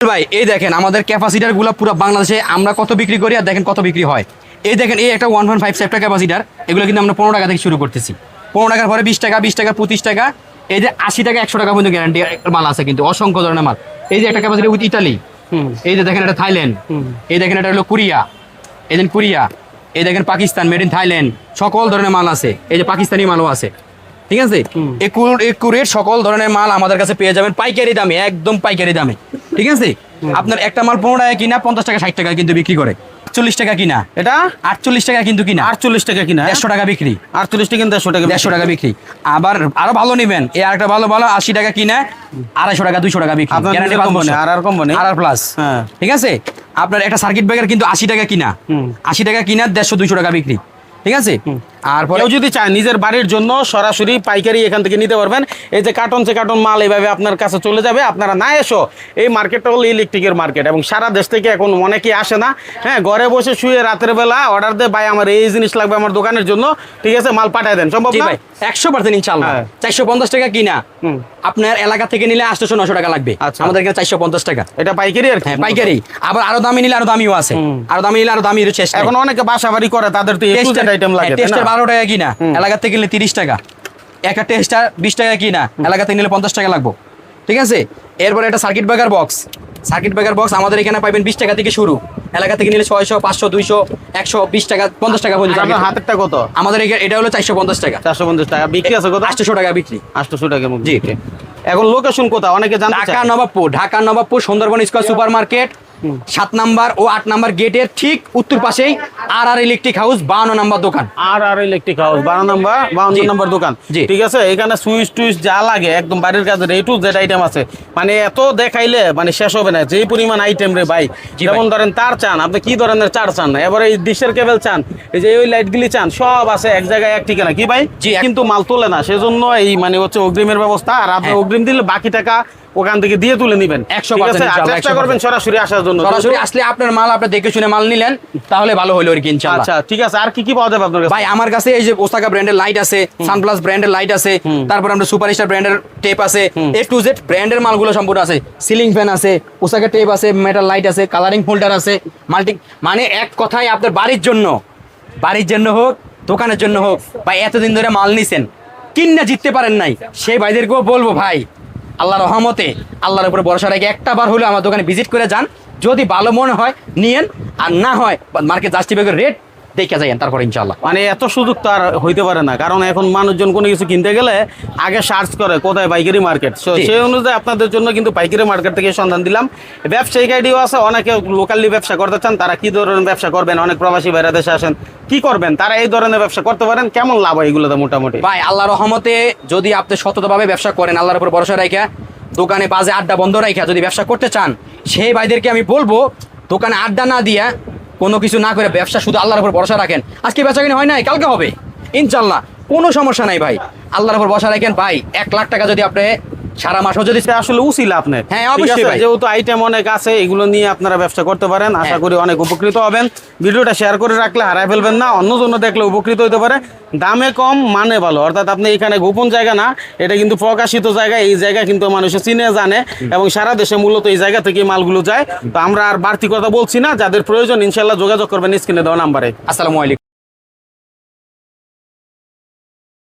ভাই এই দেখেন আমাদের ক্যাপাসিটার গুলো পুরো বাংলাদেশে আমরা কত বিক্রি করি আর দেখেন কত বিক্রি হয়। এই দেখেন এই একটা 1.5 সেফটা ক্যাপাসিটার, এগুলো কিন্তু আমরা 15 টাকা থেকে শুরু করতেছি। 15 টাকার পরে 20 টাকা, 20 টাকা, 25 টাকা, এই যে 80 টাকা, 100 টাকা পর্যন্ত গ্যারান্টি মাল আছে, কিন্তু অসংখ্য ধরনের মাল। এই যে একটা ক্যাপাসিটার উইথ ইতালি, এই যে দেখেন এটা থাইল্যান্ড, এই দেখেন এটা হলো কোরিয়া, এই দেখেন কোরিয়া, এই দেখেন পাকিস্তান, মেড ইন থাইল্যান্ড, সকল ধরনের মাল আছে। এই যে পাকিস্তানি মালও আছে, ঠিক আছে। একুরেট সকল ধরনের মাল আমাদের কাছে পেয়ে যাবেন পাইকারি দামে, একদম পাইকারি দামে, ঠিক আছে। আপনার একটা মাল 15 টাকা কিনা 50 টাকা 60 টাকা কিন্তু বিক্রি করে। 40 টাকা কিনা, এটা 48 টাকা কিন্তু কিনা, 48 টাকা কিনা, 150 টাকা বিক্রি, 48 টাকা কিনা 150 টাকা, 150 টাকা বিক্রি। আবার আরো ভালো নেবেন, এই আরেকটা ভালো ভালো 80 টাকা কিনা 250 টাকা 200 টাকা বিক্রি, গ্যারান্টি কোম্পানি আর কোম্পানি আর প্লাস, হ্যাঁ ঠিক আছে। আপনার একটা সার্কিট ব্রেকার কিন্তু 80 টাকা কিনা, 80 টাকা কিনা 150 200 টাকা বিক্রি, ঠিক আছে। আর কেউ যদি চায় নিজের বাড়ির জন্য সরাসরি পাইকারি এখান থেকে নিতে পারবেন। এই যে কার্টন সে কার্টন মাল এইভাবে আপনার কাছে চলে যাবে। আপনারা না এসো, এই মার্কেটটা হলো ইলেকট্রিকের মার্কেট এবং সারা দেশ থেকে এখন অনেকেই আসে না, হ্যাঁ, ঘরে বসে শুয়ে রাতের বেলা অর্ডার দেয়, ভাই আমার এই জিনিস লাগবে আমার দোকানের জন্য, ঠিক আছে, মাল পাঠিয়ে দেন, সম্ভব না? 100% ইনশাআল্লাহ। 450 টাকা কিনা আপনার এলাকা থেকে নিলে 800 900 টাকা লাগবে, আমাদের এখানে 450 টাকা। এটা পাইকারি আর হ্যাঁ পাইকারি। আবার আরো দামি নিলে আরো দামিও আছে, আরো দামি নিলে আরো দামি রয়েছে। এখন অনেকে বাসা বাড়ি করে, তাদের তো এক্সট্রা আইটেম লাগে। টেস্টার 12 টাকা কিনা, এলাকা থেকে নিলে 30 টাকা। একটা টেস্টার 20 টাকা কিনা, এলাকা থেকে নিলে 50 টাকা লাগবে, ঠিক আছে। এরপরে একটা circuit breaker box, circuit breaker box আমাদের এখানে পাবেন 20 টাকা থেকে শুরু, এলাকা থেকে নিলে 600 500 200 120 টাকা 50 টাকা পর্যন্ত। আপনার হাতেরটা কত? আমাদের এটা হলো 450 টাকা। 450 টাকা বিক্রি আছে কত? 800 টাকা বিক্রি। 800 টাকা জি। এখন লোকেশন কোথায় অনেকে জানতে চায়? Dhaka Nawabpur Sundarban square super market 7 number ও 8 নাম্বার গেটের ঠিক উত্তর পাশেই আর ইলেকট্রিক হাউস 52 নাম্বার দোকান। আর ইলেকট্রিক হাউস 52 নাম্বার দোকান, ঠিক আছে। এখানে সুইচ টুইচ যা লাগে একদম বাড়ির কাজের A to Z আইটেম আছে। মানে এত দেখাইলে মানে শেষ হবে না, যে পরিমাণ আইটেম রে ভাই। যেমন ধরেন তার চান, আপনি কি ধরনের চার চান, এবারে এই ডিশের কেবল চান, এই যে ওই লাইটগুলি চান, সব আছে এক জায়গায় এক ঠিকানা, কি ভাই? কিন্তু মাল তোলে না, সেজন্য এই মানে হচ্ছে অগ্রিমের ব্যবস্থা। আর আপনি অগ্রিম দিলে বাকি টাকা ওখান থেকে দিয়ে তুলে নেবেন, 100%। চেষ্টা করবেন সরাসরি আসার জন্য। সরাসরি আসলে আপনার মাল আপনি দেখে শুনে মাল নিলেন, তাহলে ভালো হলো আর কি ইনশাআল্লাহ। আচ্ছা ঠিক আছে। আর কি কি পাওয়া যাবে আপনার কাছে? ভাই আমার কাছে এই যে ওসাকা ব্র্যান্ডের লাইট আছে, সানপ্লাস ব্র্যান্ডের লাইট আছে, তারপর আমরা সুপারস্টার ব্র্যান্ডের টেপ আছে, A to Z ব্র্যান্ডের মালগুলো সম্পূর্ণ আছে। সিলিং ফ্যান আছে, ওসাকা টেপ আছে, মেটাল লাইট আছে, কালারিং হোল্ডার আছে, মাল্টি, মানে এক কথায় আপনার বাড়ির জন্য হোক, দোকানের জন্য হোক, ভাই এতদিন ধরে মাল নিছেন, কিন্না জিততে পারেন নাই, সেই ভাইদেরকেও বলবো ভাই আল্লাহর রহমতে, আল্লাহর উপরে ভরসা রেখে একটা বার হলে আমার দোকানে ভিজিট করে যান। যদি ভালো মনে হয় নিয়েন, আর না হয় মার্কেট জাস্টিফাই রেট দেখে যাইয়েন, তারপর ইনশাআল্লাহ। মানে এত সুযোগ তো আর হইতে পারে না, কারণ এখন মানুষজন কোনো কিছু কিনতে গেলে আগে সার্চ করে কোথায় পাইকারি মার্কেট। সেই অনুযায়ী আপনাদের জন্য কিন্তু পাইকারি মার্কেট থেকে সন্ধান দিলাম। ব্যবসায়িক আইডিয়াও আছে, অনেকে লোকালি ব্যবসা করতে চান, তারা কি ধরনের ব্যবসা করবেন, অনেক প্রবাসী বাইরে দেশে আসেন, কি করবেন, তারা এই ধরনের ব্যবসা করতে পারেন। কেমন লাভ হয় এগুলোতে মোটামুটি? ভাই আল্লাহর রহমতে যদি আপনি সততভাবে ব্যবসা করেন, আল্লাহর উপর ভরসা রাখা, দোকানে বাজে আড্ডা বন্ধ রাখা যদি ব্যবসা করতে চান, সেই ভাইদেরকে আমি বলবো দোকানে আড্ডা না দিয়া, কোনো কিছু না করে ব্যবসা শুধু আল্লাহর উপর ভরসা রাখেন। আজকে বেচা কিনে হয় নাই, কালকে হবে ইনশাআল্লাহ, কোনো সমস্যা নাই ভাই, আল্লাহর উপর ভরসা রাখেন। ভাই 1 লাখ টাকা যদি আপনি সারা মাসও যদি আসলে উচিত আপনার, হ্যাঁ অবশ্যই ভাই, যেহেতু আইটেম অনেক আছে, এগুলো নিয়ে আপনারা ব্যবসা করতে পারেন। আশা করি অনেক উপকৃত হবেন। ভিডিওটা শেয়ার করে রাখলে হারাই ফেলবেন না, অন্যজন দেখলে উপকৃত হতে পারে। দামে কম, মানে ভালো, অর্থাৎ আপনি এখানে গোপন জায়গা না, এটা কিন্তু প্রকাশিত জায়গা। এই জায়গা কিন্তু মানুষে চিনে জানে এবং সারা দেশে মূলত এই জায়গা থেকে মালগুলো যায়। তো আমরা আর বাড়তি কথা বলছি না, যাদের প্রয়োজন ইনশাল্লাহ যোগাযোগ করবেন স্ক্রিনে দেওয়া নাম্বারে। আসসালামু আলাইকুম।